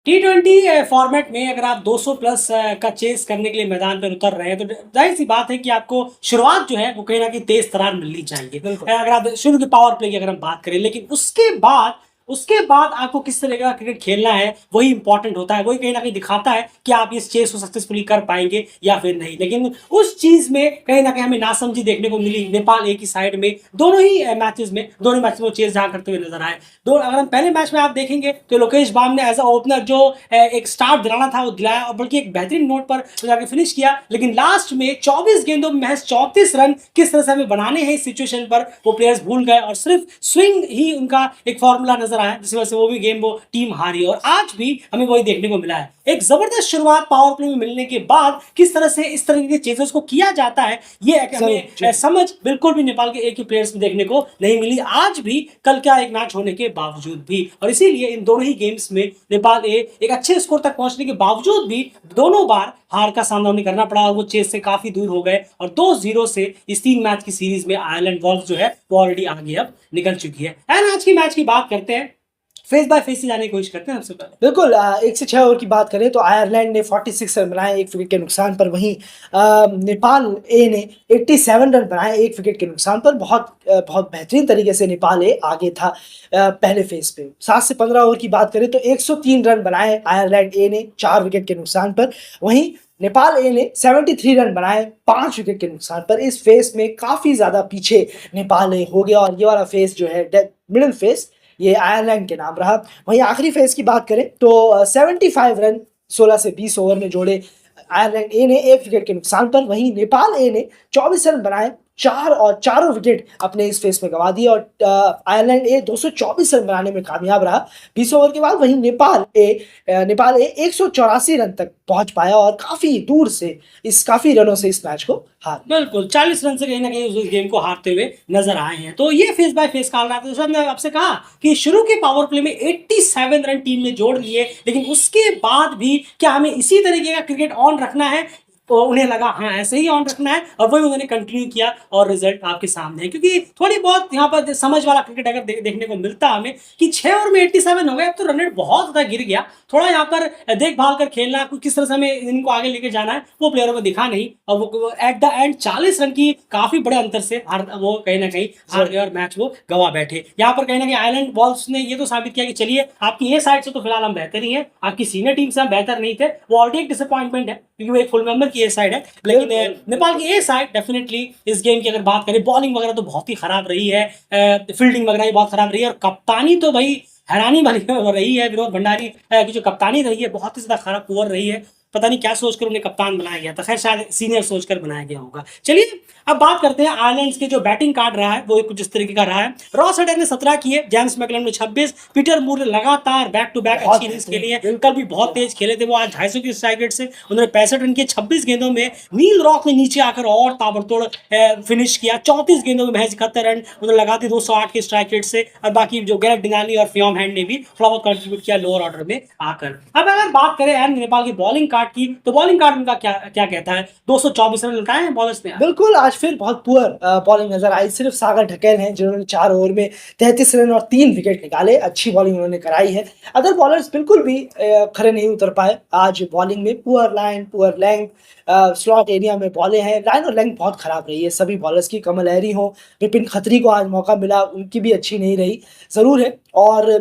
T20 format में अगर आप 200 प्लस का चेस करने के लिए मैदान पर उतर रहे हैं तो जाहिर सी बात है कि आपको शुरुआत जो है वो कहीं ना कहीं तेज तरार मिलनी चाहिए। बिल्कुल। अगर आप शुरू के पावर प्ले की अगर हम बात करें, लेकिन उसके बाद आपको किस तरह का क्रिकेट खेलना है वही इंपॉर्टेंट होता है, वही कहीं ना कहीं दिखाता है कि आप इस चेस को सक्सेसफुली कर पाएंगे या फिर नहीं। लेकिन उस चीज में कहीं ना कहीं हमें नासमझी देखने को मिली नेपाल एक ही साइड में, दोनों मैचेस में वो चेस जहाँ करते हुए नजर आए। दो अगर हम पहले मैच में आप देखेंगे तो लोकेश बाम ने एज अ ओपनर जो एक स्टार्ट दिलाना था वो दिलाया, और बल्कि एक बेहतरीन नोट पर जाकर फिनिश किया। लेकिन लास्ट में 24 गेंदों में महज 34 रन किस तरह से हमें बनाने हैं इस सिचुएशन पर वो प्लेयर्स भूल गए, और सिर्फ स्विंग ही उनका एक फॉर्मूला नजर आया जिस वजह से वो भी गेम वो टीम हारी। और आज भी हमें वही देखने को मिला है, एक जबरदस्त शुरुआत पावर प्ले में मिलने के बाद किस तरह से इस तरह के चेजेस को किया जाता है ये हमें समझ बिल्कुल भी नेपाल के एक ही प्लेयर्स में देखने को नहीं मिली आज भी, कल क्या एक मैच होने के बावजूद भी। और इसीलिए इन दोनों ही गेम्स में नेपाल एक अच्छे स्कोर तक पहुंचने के बावजूद भी दोनों बार हार का सामना नहीं करना पड़ा और वो चेस से काफी दूर हो गए, और 2-0 से इस 3 मैच की सीरीज में आयरलैंड वॉल्स जो है वो ऑलरेडी आगे अब निकल चुकी है। एंड आज की मैच की बात करते हैं, फेस बाय फेस से जाने की कोशिश करते हैं सबसे पहले। बिल्कुल। 1 से 6 ओवर की बात करें तो आयरलैंड ने 46 रन बनाए 1 विकेट के नुकसान पर। वहीं नेपाल ए ने 87 रन बनाए 1 विकेट के नुकसान पर। बहुत बेहतरीन तरीके से नेपाल ए आगे था पहले फेज पे। 7 से 15 ओवर की बात करें तो 103 रन बनाए आयरलैंड ए ने 4 विकेट के नुकसान पर। वहीं नेपाल ए ने 73 रन बनाए 5 विकेट के नुकसान पर। इस फेस में काफ़ी ज़्यादा पीछे नेपाल ए हो गया और ये वाला फेस जो है मिडिल फेस ये आयरलैंड के नाम रहा। वहीं आखिरी फेज की बात करें तो 75 रन 16 से 20 ओवर में जोड़े आयरलैंड ए ने 1 विकेट के नुकसान पर। वहीं नेपाल ए ने 24 रन बनाए चारों विकेट अपने इस फेस में गंवा दिए और आयरलैंड ए 224 रन बनाने में कामयाब रहा 20 ओवर के बाद। वहीं नेपाल ए 184 रन तक पहुंच पाया और काफी रनों से इस मैच को हार। बिल्कुल 40 रन से कहीं ना कहीं उस गेम को हारते हुए नजर आए हैं। तो ये फेस बाय फेस काल रहा था। तो मैंने आपसे कहा कि शुरू के पावर प्ले में 87 रन टीम ने जोड़ लिए, लेकिन उसके बाद भी क्या हमें इसी तरीके का क्रिकेट ऑन रखना है? तो उन्हें लगा हाँ ऐसे ही ऑन रखना है, और वही उन्होंने कंटिन्यू किया और रिजल्ट आपके सामने है। क्योंकि थोड़ी बहुत यहाँ पर समझ वाला क्रिकेट अगर देखने को मिलता हमें कि 6 ओवर में 87 हो गए, अब तो रन रेट बहुत ज्यादा गिर गया। थोड़ा यहाँ पर देखभाल कर खेलना, किस तरह से हमें इनको आगे लेके जाना है वो प्लेयरों को दिखा नहीं, और वो एट द एंड 40 रन की काफी बड़े अंतर से वो कहीं ना कहीं हार गए और मैच वो गवा बैठे। यहाँ पर कहीं ना कहीं आयरलैंड बॉल्स ने ये तो साबित किया कि चलिए आपकी ये साइड से तो फिलहाल हम बेहतर ही हैं, आपकी सीनियर टीम से हम बेहतर नहीं थे। वो ऑलरेडी एक डिसअपॉइंटमेंट है क्योंकि वो एक फुल मेंबर की ए साइड है। लेकिन नेपाल की ए साइड डेफिनेटली इस गेम की अगर बात करें, बॉलिंग वगैरह तो बहुत ही खराब रही है, फील्डिंग वगैरह भी बहुत खराब रही है, और कप्तानी तो भाई हैरानी वाली रही है। विनोद भंडारी की जो कप्तानी रही है बहुत ही ज्यादा खराब पुअर रही है। पता नहीं क्या सोचकर उन्हें कप्तान बनाया गया था, खैर शायद सीनियर सोचकर बनाया गया होगा। चलिए अब बात करते हैं आयरलैंड के जो बैटिंग कार्ड रहा है वो कुछ इस तरीके का रहा है। रॉस हेडर ने 17 किए, जेम्स मैकलम ने 26, पीटर मूर ने लगातार बैक टू बैक अच्छी इनिंग्स खेली है। कल भी बहुत तेज खेले थे वो, आज 250 की स्ट्राइक रेट से उन्होंने 65 रन किए 26 गेंदों में। नील रॉक ने नीचे आकर और ताबड़तोड़ फिनिश किया, 34 गेंदों में महज 71 रन उन्होंने लगा दी 208 की स्ट्राइक रेट से। और बाकी जो गैरेट डिनाली और फियोम हैंड ने भी थोड़ा बहुत कंट्रीब्यूट किया लोअर ऑर्डर में आकर। अब अगर बात करें यार नेपाल की बॉलिंग कार्ड की, तो बॉलिंग कार्ड उनका क्या क्या कहता है? 224 रन लुटाए हैं बॉलर्स ने। बिल्कुल आज फिर बहुत पुअर बॉलिंग नजर आई। सिर्फ सागर ढकेल हैं जिन्होंने 4 ओवर में 33 रन और 3 विकेट निकाले। अच्छी बॉलिंग उन्होंने कराई है। अदर बॉलर्स बिल्कुल भी खड़े नहीं उतर पाए आज बॉलिंग में। Poor line poor length, slot area में बॉलें हैं, लाइन और लेंथ बहुत खराब रही है सभी बॉलर्स की। कमल हैरी हो, विपिन खत्री को आज मौका मिला, उनकी भी अच्छी नहीं रही जरूर है। और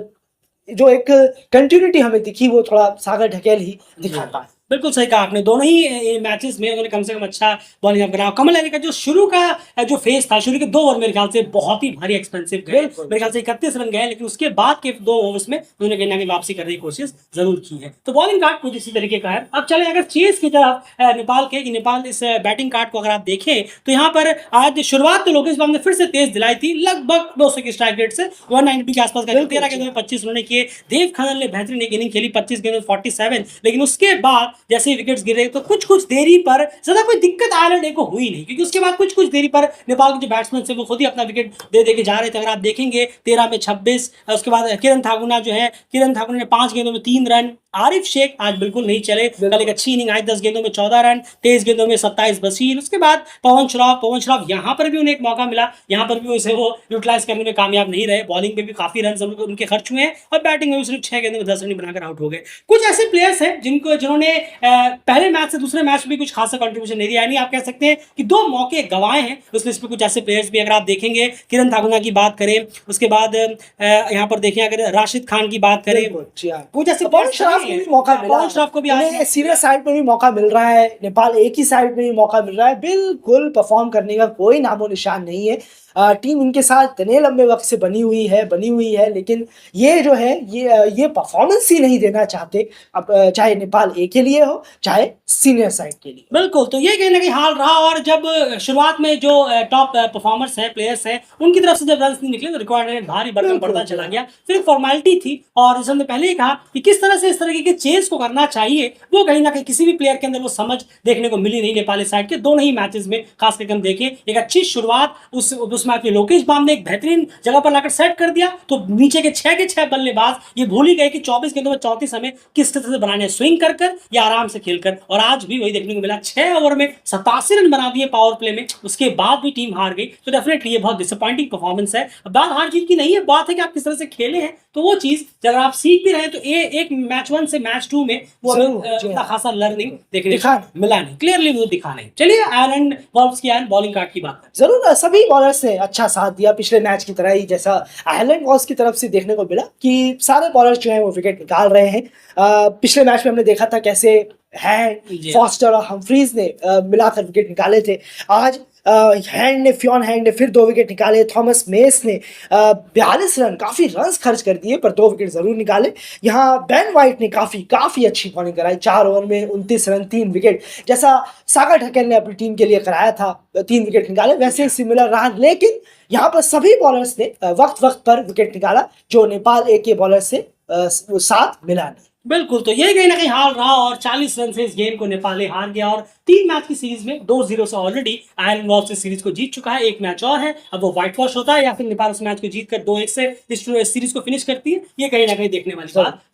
जो एक कंटिन्यूटी हमें दिखी वो थोड़ा सागर ढकेल ही दिखाता है। बिल्कुल सही कहा आपने, दोनों ही मैचेस में उन्होंने कम से कम अच्छा बॉलिंग करा। कमल हैरी का जो शुरू का जो फेस था, शुरू के 2 ओवर मेरे ख्याल से बहुत ही भारी एक्सपेंसिव गए, मेरे ख्याल से 31 रन गए, लेकिन उसके बाद के 2 ओवर्स में उन्होंने कहीं ना कहीं वापसी करने की कोशिश जरूर की है। तो बॉलिंग कार्ड कुछ इसी तरीके का है। अब चले अगर चेस की तरफ नेपाल के, नेपाल इस बैटिंग कार्ड को अगर आप देखें तो यहाँ पर आज शुरुआत तो लोकेश बाम ने फिर से तेज दिलाई थी, लगभग 200 की स्ट्राइक रेट से 190 के आसपास का 13 गेंदों में 25 उन्होंने किए। देव खन्ना ने बेहतरीन एक इनिंग खेली 25 गेंदों में 47, लेकिन उसके बाद जैसे ही विकेट्स गिरे तो कुछ देरी पर ज्यादा कोई दिक्कत आयरलैंड को हुई नहीं, क्योंकि उसके बाद कुछ देरी पर नेपाल के जो बैट्समैन थे वो खुद ही अपना विकेट दे के जा रहे थे। अगर आप देखेंगे 13 में 26, उसके बाद किरण ठाकुर जो है, किरण ठाकुर ने 5 गेंदों में 3 रन, आरिफ शेख आज बिल्कुल नहीं चले। कल एक अच्छी इनिंग आई, 10 गेंदों में 14 रन, 23 गेंदों में 27 बशीर। उसके बाद पवन श्रॉफ यहाँ पर भी उन्हें एक मौका मिला, यहाँ पर भी उसे वो यूटिलाइज करने में कामयाब नहीं रहे। बॉलिंग पे भी काफी रन उनके खर्च हुए हैं और बैटिंग में भी सिर्फ 6 गेंदों में 10 रन बनाकर आउट हो गए। कुछ ऐसे प्लेयर्स हैं जिन्होंने पहले मैच से दूसरे मैच में कुछ खासा कंट्रीब्यूशन नहीं दिया, यानी आप कह सकते हैं कि 2 मौके गंवाए हैं। उस लिस्ट में कुछ ऐसे प्लेयर्स भी अगर आप देखेंगे, किरण थाकुना की बात करें, उसके बाद यहाँ पर देखें अगर राशिद खान की बात करें, कुछ ऐसे पवन श्रॉफ को भी मौका मिला, पवन श्रॉफ को भी उन्हें सीनियर साइड में भी मौका मिल रहा है, नेपाल ए की साइड में भी मौका मिल रहा है। बिल्कुल परफॉर्म करने का कोई नामो निशान नहीं है। टीम इनके साथ इतने लंबे वक्त से बनी हुई है, लेकिन ये जो है ये परफॉर्मेंस ही नहीं देना चाहते, अब चाहे नेपाल ए के लिए हो चाहे सीनियर साइड के लिए। बिल्कुल, तो ये कहीं ना कहीं हाल रहा। और जब शुरुआत में जो टॉप परफॉर्मर्स हैं, प्लेयर्स हैं, उनकी तरफ से जब रन नहीं निकले तो रिक्वायरमेंट भारी भरकम बढ़ता चला गया। फिर फॉर्मेलिटी थी, और जैसे हमने पहले ही कहा कि किस तरह से इस तरह के चेज को करना चाहिए, वो कहीं ना कहीं किसी भी प्लेयर के अंदर वो समझ देखने को मिली नहीं नेपाली साइड के दोनों ही मैचेस में। खास करके हम देखें, एक अच्छी शुरुआत उस मैच में लोकेश बाम ने एक बेहतरीन जगह पर लाकर सेट कर दिया, तो नीचे के 6 बल्लेबाज ये भूल ही गए कि 24 गेंदों में 34 हमें किस तरह से बनाने, स्विंग कर या आराम से खेलकर। और आज भी वही देखने को मिला, 6 ओवर में 87 रन बना दिए पावर प्ले में, उसके बाद भी टीम हार गई। तो डेफिनेटली ये बहुत डिसअपॉइंटिंग परफॉर्मेंस है। बात हार जीत की नहीं है, बात है कि आप किस तरह से खेले हैं। तो वो चीज अगर आप सीख भी रहे हैं तो एक मैच 1 से मैच 2 में वो इतना खासा लर्निंग देखने को मिला नहीं, क्लियरली वो दिखा नहीं। चलिए आयरलैंड वॉल्व्स की बॉलिंग कार्ड की बात करें। जरूर सभी बॉलर्स ने अच्छा साथ दिया पिछले मैच की तरह ही, जैसा आयरलैंड वॉल्व्स की तरफ से देखने को मिला कि सारे बॉलर्स जो हैं वो विकेट निकाल रहे हैं। पिछले मैच में हमने देखा था कैसे हैंड, फॉस्टर और हम्फ्रीज ने मिलाकर विकेट निकाले थे। आज फ्योन हैंड ने फिर 2 विकेट निकाले। थॉमस मेस ने 42 रन, काफी रन्स खर्च कर दिए पर 2 विकेट जरूर निकाले। यहाँ बेन वाइट ने काफी अच्छी बॉलिंग कराई, 4 ओवर में 29 रन 3 विकेट, जैसा सागर ठक्कर ने अपनी टीम के लिए कराया था, 3 विकेट निकाले, वैसे ही सिमिलर रहा। लेकिन यहाँ पर सभी बॉलर्स ने वक्त पर विकेट निकाला, जो नेपाल ए के बॉलर से साथ मिला नहीं। बिल्कुल, तो ये कहीं ना कहीं हाल रहा और 40 रन से इस गेम को नेपाल हार गया और 3 मैच की सीरीज में 2-0 से ऑलरेडी आयरन वॉल्व्स इस सीरीज को जीत चुका है। 1 मैच और है, अब वो व्हाइट वॉश होता है या फिर नेपाल उस मैच को जीतकर 2-1 से इस सीरीज को फिनिश करती है। ये कहीं ना कहीं देखने वाली बात